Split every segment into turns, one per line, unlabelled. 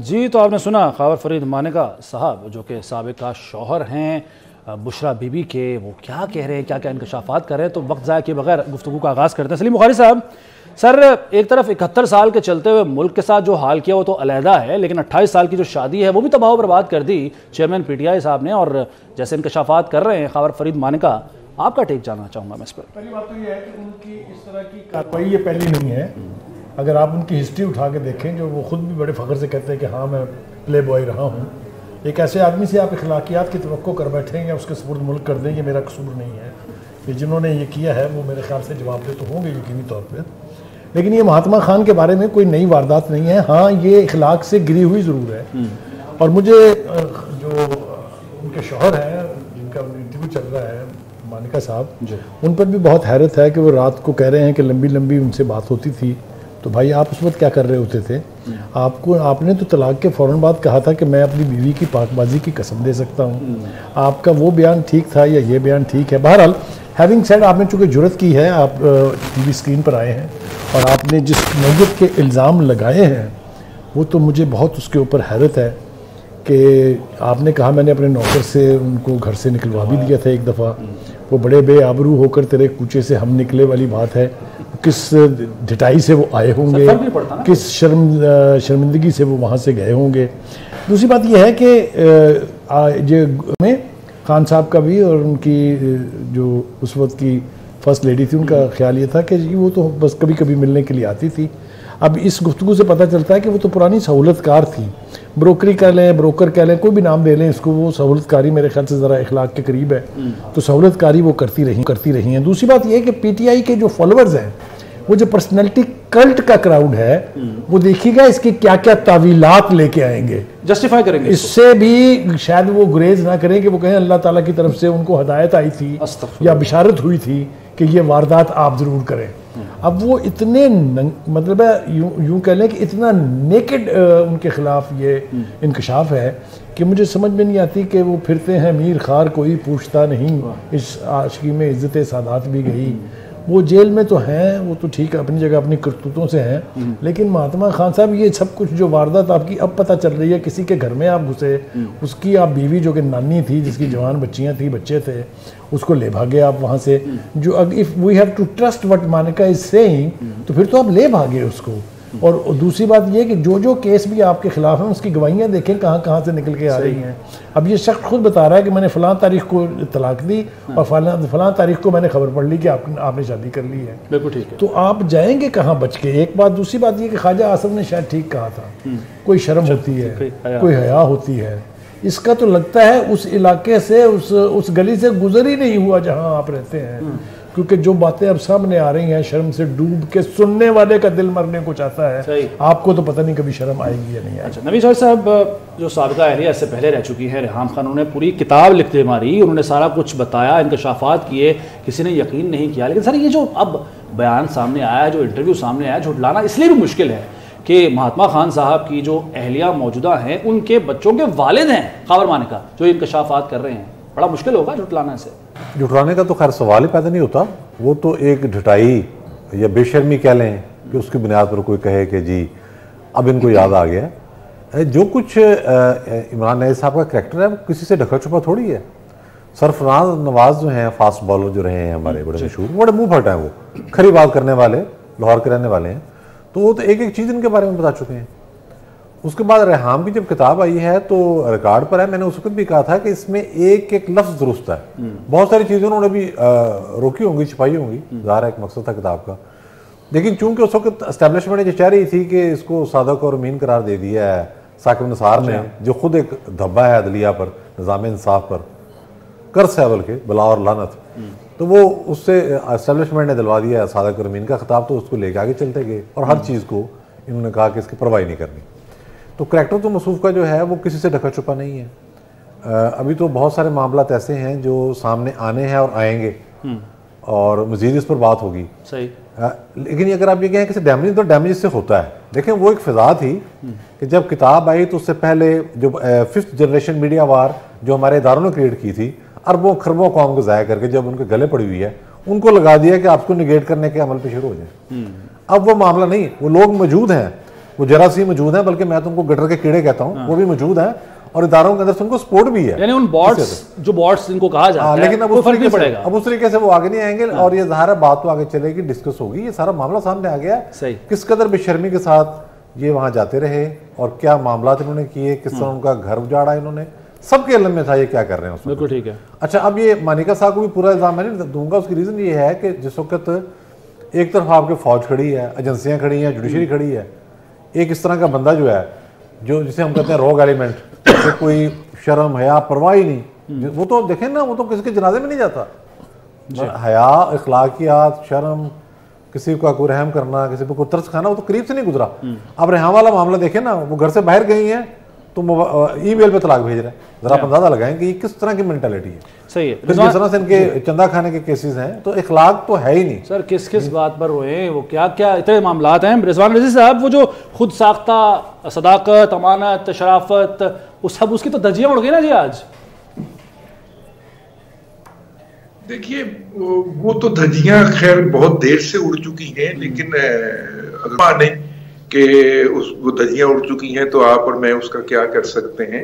जी, तो आपने सुना ख़ावर फ़रीद मानेका साहब जो कि साबिक़ा शौहर हैं बुशरा बीबी के, वो क्या कह रहे हैं, क्या क्या इंकशाफ़ात कर रहे हैं। तो वक्त ज़ाया किए बगैर गुफ्तगू का आगाज़ करते हैं। सलीम बुखारी साहब, सर एक तरफ 71 साल के चलते हुए मुल्क के साथ जो हाल किया वो तो अलहदा है, लेकिन 28 साल की जो शादी है वो भी तबाह बर्बाद कर दी चेयरमैन PTI साहब ने। और जैसे इंकशाफ़ात कर रहे हैं ख़ावर फ़रीद मानेका, आपका टेक जानना चाहूँगा मैं इस पर।
पहली बात तो ये है कि उनकी इस तरह की कार्रवाई ये पहली नहीं है। अगर आप उनकी हिस्ट्री उठा के देखें, जो वो खुद भी बड़े फ़ख्र से कहते हैं कि हाँ मैं प्ले बॉय रहा हूँ, एक ऐसे आदमी से आप अखलाकियात की तवक्को कर बैठे या उसके सुपुर्द मुल्क कर दें, ये मेरा कसूर नहीं है। ये जिन्होंने ये किया है वो मेरे ख्याल से जवाबदेह तो होंगे यकीनी तौर पर। लेकिन ये महात्मा खान के बारे में कोई नई वारदात नहीं है। हाँ, ये अखलाक से गिरी हुई ज़रूर है। और मुझे जो उनके शौहर हैं जिनका इंटरव्यू चल रहा है मानिका साहब, उन पर भी बहुत हैरत है कि वो रात को कह रहे हैं कि लंबी लंबी उनसे बात होती थी। तो भाई आप उस वक्त क्या कर रहे होते थे? आपने तो तलाक के फ़ौरन बाद कहा था कि मैं अपनी बीवी की पाकबाजी की कसम दे सकता हूँ। आपका वो बयान ठीक था या ये बयान ठीक है? बहरहाल हैविंग सेड, आपने चूँकि जुर्रत की है, आप TV स्क्रीन पर आए हैं और आपने जिस नौयत के इल्ज़ाम लगाए हैं वो तो मुझे बहुत उसके ऊपर हैरत है कि आपने कहा मैंने अपने नौकर से उनको घर से निकलवा भी दिया था एक दफ़ा। वो बड़े बेआबरू होकर तेरे कूचे से हम निकले वाली बात है। किस ढिठाई से वो आए होंगे, किस शर्मिंदगी से वो वहाँ से गए होंगे। दूसरी बात यह है कि में खान साहब का भी और उनकी जो उस वक्त की फर्स्ट लेडी थी, उनका ख्याल ये था कि वो तो बस कभी कभी मिलने के लिए आती थी। अब इस गुफ्तगू से पता चलता है कि वो तो पुरानी सहूलतकार थी। ब्रोकरी कह लें, ब्रोकर कह लें, कोई भी नाम दे लें इसको, वो सहूलतकारी मेरे ख्याल से ज़रा इखलाक के करीब है। तो सहूलतकारी वो करती रही हैं। दूसरी बात ये है कि PTI के जो फॉलोअर्स हैं, वो जो पर्सनैलिटी कल्ट का क्राउड है, वो देखिएगा इसकी क्या क्या तावीलात लेके आएंगे,
जस्टिफाई करेंगे।
इससे भी शायद वो गुरेज ना करें कि वो कहें अल्लाह ताला की तरफ से उनको हदायत आई थी या बिशारत हुई थी कि ये वारदात आप ज़रूर करें। अब वो इतने मतलब है यूँ कह लें कि इतना नेकेड उनके खिलाफ ये इंकशाफ है कि मुझे समझ में नहीं आती कि वो फिरते हैं मीर खार कोई पूछता नहीं, इस आशिकी में इज्जत सादात भी गई। वो जेल में तो हैं, वो तो ठीक है अपनी जगह अपनी करतूतों से हैं, लेकिन महात्मा खान साहब ये सब कुछ जो वारदात आपकी अब पता चल रही है, किसी के घर में आप घुसे, उसकी आप बीवी जो कि नानी थी, जिसकी जवान बच्चियां थी, बच्चे थे, उसको ले भागे आप वहाँ से। जो if we have to trust what Manika is saying, तो फिर तो आप ले भागे उसको। और दूसरी बात यह कि जो केस भी आपके खिलाफ हैं उसकी गवाहियाँ देखें कहाँ कहाँ से निकल के आ रही हैं। अब ये शख्स खुद बता रहा है कि मैंने फ़लाँ तारीख को तलाक दी और फ़लाँ तारीख को मैंने खबर पढ़ ली कि आपने शादी कर ली है।
बिल्कुल ठीक है।
तो आप जाएंगे कहाँ बच के? एक बात। दूसरी बात ये कि ख्वाजा आसफ ने शायद ठीक कहा था, कोई शर्म होती है, कोई हया होती है। इसका तो लगता है उस इलाके से, उस गली से गुजर ही नहीं हुआ जहाँ आप रहते हैं, क्योंकि जो बातें अब सामने आ रही हैं शर्म से डूब के सुनने वाले का दिल मरने को चाहता है। आपको तो पता नहीं कभी शर्म आएगी या नहीं आएगी।
अच्छा, नबी साहब जो साबिका अहलिया इससे पहले रह चुकी है रेहाम खान, उन्होंने पूरी किताब लिख दे मारी, उन्होंने सारा कुछ बताया, इंकशाफात किए, किसी ने यकीन नहीं किया। लेकिन सर ये जो अब बयान सामने आया, जो इंटरव्यू सामने आया, झुठलाना इसलिए भी मुश्किल है कि महात्मा खान साहब की जो अहलिया मौजूदा हैं, उनके बच्चों के वालिद हैं ख़ावर मानिका, जो इंकशाफात कर रहे हैं। बड़ा मुश्किल होगा झुठलाना से।
झुठलाने का तो खैर सवाल ही पैदा नहीं होता। वो तो एक ढिठाई या बेशर्मी कह लें कि उसकी बुनियाद पर कोई कहे कि जी अब इनको याद आ गया। जो कुछ इमरान नईद साहब का करैक्टर है वो किसी से ढका छुपा थोड़ी है। सरफराज नवाज जो हैं, फास्ट बॉलर जो रहे हैं हमारे बड़े मशहूर, बड़े मुँह फट हैं, वो खरी बात करने वाले, लाहौर के रहने वाले हैं, तो वो तो एक एक चीज़ इनके बारे में बता चुके हैं। उसके बाद रेहाम की जब किताब आई है तो रिकॉर्ड पर है, मैंने उस वक्त भी कहा था कि इसमें एक एक लफ्ज़ दुरुस्त है। बहुत सारी चीज़ें उन्होंने भी रोकी होंगी, छिपाई होंगी, ज़ाहिर है एक मकसद था किताब का। लेकिन चूंकि उस वक्त एस्टेब्लिशमेंट ये चाह रही थी कि इसको सादक और अमीन करार दे दिया है साकिब निसार ने, जो खुद एक धब्बा है अदलिया पर, निज़ाम इंसाफ पर, कर्स है बल्कि बला और लानत, तो वो उससे एस्टेब्लिशमेंट ने दिलवा दिया सादक और अमीन का खिताब, तो उसको लेके आगे चलते गए और हर चीज़ को इन्होंने कहा कि इसकी परवाही नहीं करनी। तो करैक्टर तो मसूफ का जो है वो किसी से ढका छुपा नहीं है। अभी तो बहुत सारे मामलात ऐसे हैं जो सामने आने हैं और आएंगे और मज़ीद इस पर बात होगी।
सही।
लेकिन अगर आप ये कहें कि डैमेज, तो डैमेज इससे होता है। देखें वो एक फ़िज़ा थी कि जब किताब आई तो उससे पहले जो 5th जनरेशन मीडिया वार जो हमारे इदारों ने क्रिएट की थी, अरबों खरबों कौम को ज़ाया करके जब उनके गले पड़ी हुई है, उनको लगा दिया कि आपको निगेट करने के अमल पे शुरू हो जाए। अब वो मामला नहीं, वो लोग मौजूद हैं वो जरासीम मौजूद है, बल्कि मैं तुमको गटर के कीड़े कहता हूँ, वो भी मौजूद है और इदारों के अंदर तुमको सपोर्ट भी है,
यानी उन बॉट्स जो बॉट्स इनको कहा जाता है,
लेकिन अब उस तरीके से वो आगे नहीं आएंगे और ये ज़ाहिर बात तो आगे चलेगी, डिस्कस होगी, ये सारा मामला सामने आ गया। किस कदर बेशर्मी के साथ ये वहां जाते रहे और क्या मामला इन्होंने किए, किस तरह उनका घर उजाड़ा इन्होंने, सबके इल्म में था ये क्या कर रहे हैं उसमें।
बिल्कुल ठीक है।
अच्छा, अब ये मानिका साहब को भी पूरा इल्जाम मैं नहीं दूंगा, उसकी रीज़न ये है कि जिस वक्त एक तरफ आपके फौज खड़ी है, एजेंसियां खड़ी हैं, जुडिशरी खड़ी है, एक इस तरह का बंदा जो है, जो जिसे हम कहते हैं रोग एलिमेंट, तो कोई शर्म हया परवाह ही नहीं, वो तो देखें ना, वो तो किसी के जनाजे में नहीं जाता, हया अखलाकियात शर्म, किसी का कोई रहम करना, किसी पर कोई तरस खाना, वो तो करीब से नहीं गुजरा। अब रेहान वाला मामला देखें ना, वो घर से बाहर गई हैं तो ईमेल पे तलाक भेज रहे हैं, जरा अंदाजा लगाएं कि किस तरह की मेंटालिटी है।
सही है।
जिस तरह से इनके चंदा खाने के केसेस हैं, तो इखलाक तो है ही नहीं।
सर किस किस बात पर रोए, वो क्या क्या इतने मामलात हैं। रिजवान रज़ी साहब, वो जो खुद साख्ता सदाकत, अमानत, शराफत, उस सब उसकी तो धज्जियां उड़ गई ना जी आज।
देखिए वो तो धज्जियां खैर बहुत देर से उड़ चुकी हैं, लेकिन अगर माने कि वो धज्जियां उड़ चुकी हैं तो आप और मैं उसका क्या कर सकते हैं।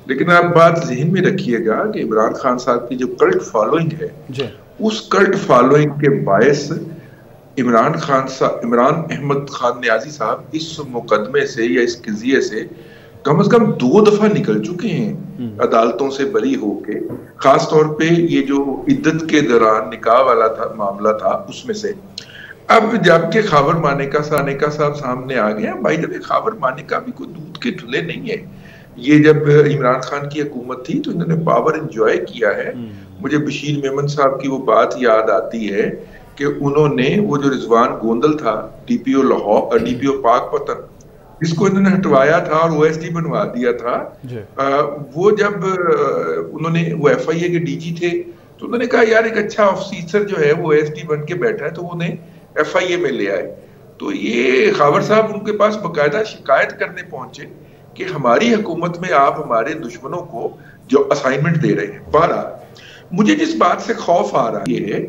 लेकिन आप बात ज़हन में रखिएगा कि इमरान खान साहब की जो कल्ट फॉलोइंग है, उस कल्ट फॉलोइंग के बायस इमरान अहमद खान नियाजी साहब इस मुकदमे से या इस क़ज़िये से कम से कम 2 दफा निकल चुके हैं अदालतों से बरी होके। खास तौर पे ये जो इद्दत के दौरान निकाह वाला था मामला था, उसमें से अब जबकि खावर मानेका साहब सामने आ गए हैं। भाई जब खावर मानेका भी कोई दूध के धुले नहीं है। ये जब इमरान खान की हुकूमत थी तो इन्होंने पावर एंजॉय किया है। मुझे बशीर मेमन साहब की वो बात याद आती है कि उन्होंने वो जो रिजवान गोंदल था, डीपीओ लाहौर, डीपीओ पाकपतन, जिसको इन्होंने हटवाया था और ओएसडी बनवा दिया था, वो जब उन्होंने वो एफआईए के डीजी थे तो उन्होंने कहा यार एक अच्छा ऑफिसर जो है वो ओएसडी बन के बैठा है, तो उन्हें एफआईए में ले आए। तो ये खावर साहब उनके पास बकायदा शिकायत करने पहुंचे कि हमारी हुकूमत में आप हमारे दुश्मनों को जो असाइनमेंट दे रहे हैं। बहरहाल मुझे जिस बात से खौफ आ रहा है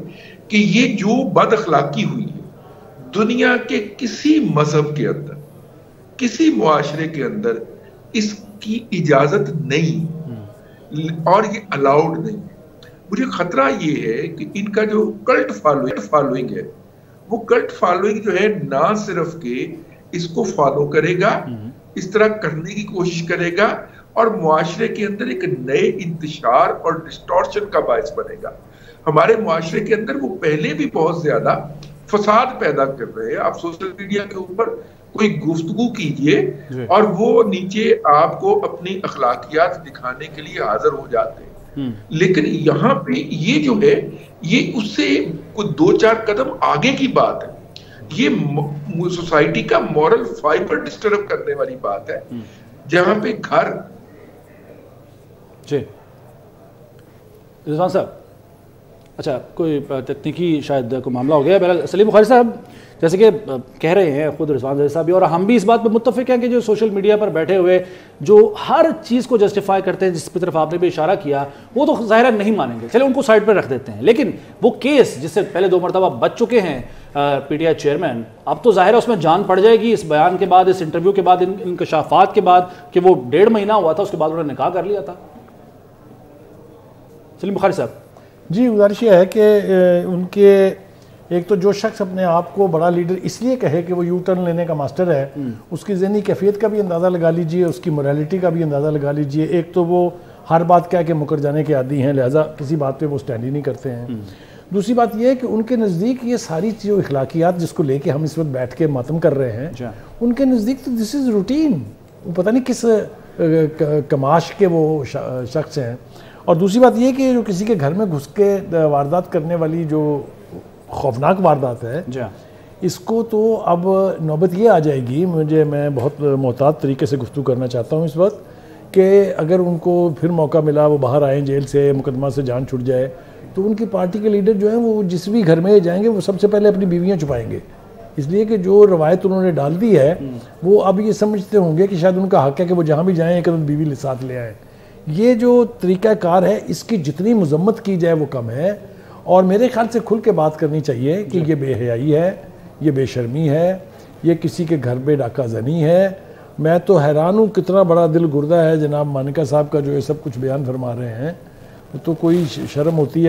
कि ये जो बद अखलाकी हुई है दुनिया के किसी मजहब के अंदर, किसी मुआशरे के अंदर इसकी इजाजत नहीं और ये अलाउड नहीं। मुझे खतरा ये है कि इनका जो कल्ट फॉलोइंग है, वो कल्ट फॉलोइंग जो है ना सिर्फ के इसको फॉलो करेगा, इस तरह करने की कोशिश करेगा और मुआशरे के अंदर एक नए इंतशार और डिस्टॉर्शन का बायस बनेगा। हमारे मुआशरे के अंदर वो पहले भी बहुत ज्यादा फसाद पैदा कर रहे हैं। आप सोशल मीडिया के ऊपर कोई गुफ्तगू कीजिए और वो नीचे आपको अपनी अखलाकियात दिखाने के लिए हाजिर हो जाते हैं। लेकिन यहाँ पे ये जो है ये उससे कुछ 2-4 कदम आगे की बात है। ये सोसाइटी का मॉरल फाइबर डिस्टर्ब करने वाली बात है, जहां पे घर जी
रिजवान साहब, अच्छा कोई तकनीकी शायद कोई मामला हो गया। सलीम बुखारी साहब, जैसे कि कह रहे हैं खुद रिजवान रज़ी साहब भी और हम भी इस बात पर मुत्तफिक हैं कि जो सोशल मीडिया पर बैठे हुए जो हर चीज़ को जस्टिफाई करते हैं, जिस तरफ आपने भी इशारा किया, वो तो ज़ाहिर नहीं मानेंगे, चले उनको साइड पर रख देते हैं। लेकिन वो केस जिससे पहले 2 मरतबा बच चुके हैं पीटीआई चेयरमैन, अब तो ज़ाहिर है उसमें जान पड़ जाएगी इस बयान के बाद, इस इंटरव्यू के बाद, इन इंकशाफात के बाद कि वो 1.5 महीना हुआ था, उसके बाद उन्होंने निकाह कर लिया था। सलीम बुखारी साहब
जी, गुजारिश ये है कि उनके एक तो जो शख्स अपने आप को बड़ा लीडर इसलिए कहे कि वो यू टर्न लेने का मास्टर है, उसकी ज़हनी कैफियत का भी अंदाज़ा लगा लीजिए, उसकी मोरालिटी का भी अंदाज़ा लगा लीजिए। एक तो वो हर बात कह के मुकर जाने के आदी हैं, लिहाजा किसी बात पे वो स्टैंड ही नहीं करते हैं। दूसरी बात यह है कि उनके नज़दीक ये सारी जो इखलाकियात जिसको लेके हम इस वक्त बैठ के मातम कर रहे हैं, उनके नज़दीक तो दिस इज़ रूटीन। वो पता नहीं किस कमाश के वो शख्स हैं। और दूसरी बात यह कि जो किसी के घर में घुस के वारदात करने वाली जो खौफनाक वारदात है, इसको तो अब नौबत ये आ जाएगी, मैं बहुत मोहतात तरीके से गुफ्तगू करना चाहता हूँ इस वक्त, कि अगर उनको फिर मौका मिला वो बाहर आए जेल से, मुकदमा से जान छूट जाए, तो उनकी पार्टी के लीडर जो हैं वो जिस भी घर में जाएंगे वो सबसे पहले अपनी बीवियाँ छुपाएंगे, इसलिए कि जो रवायत उन्होंने डाल दी है वो अब ये समझते होंगे कि शायद उनका हक है कि वो जहाँ भी जाएँ एक बीवी साथ ले आएँ। ये जो तरीक़ाकार है इसकी जितनी मजम्मत की जाए वो कम है, और मेरे ख्याल से खुल के बात करनी चाहिए कि ये बेहयाई है, ये बेशर्मी है, ये किसी के घर पे डाका जनी है। मैं तो हैरान हूँ कितना बड़ा दिल गुर्दा है जनाब मानिका साहब का जो ये सब कुछ बयान फरमा रहे हैं। तो कोई शर्म होती है।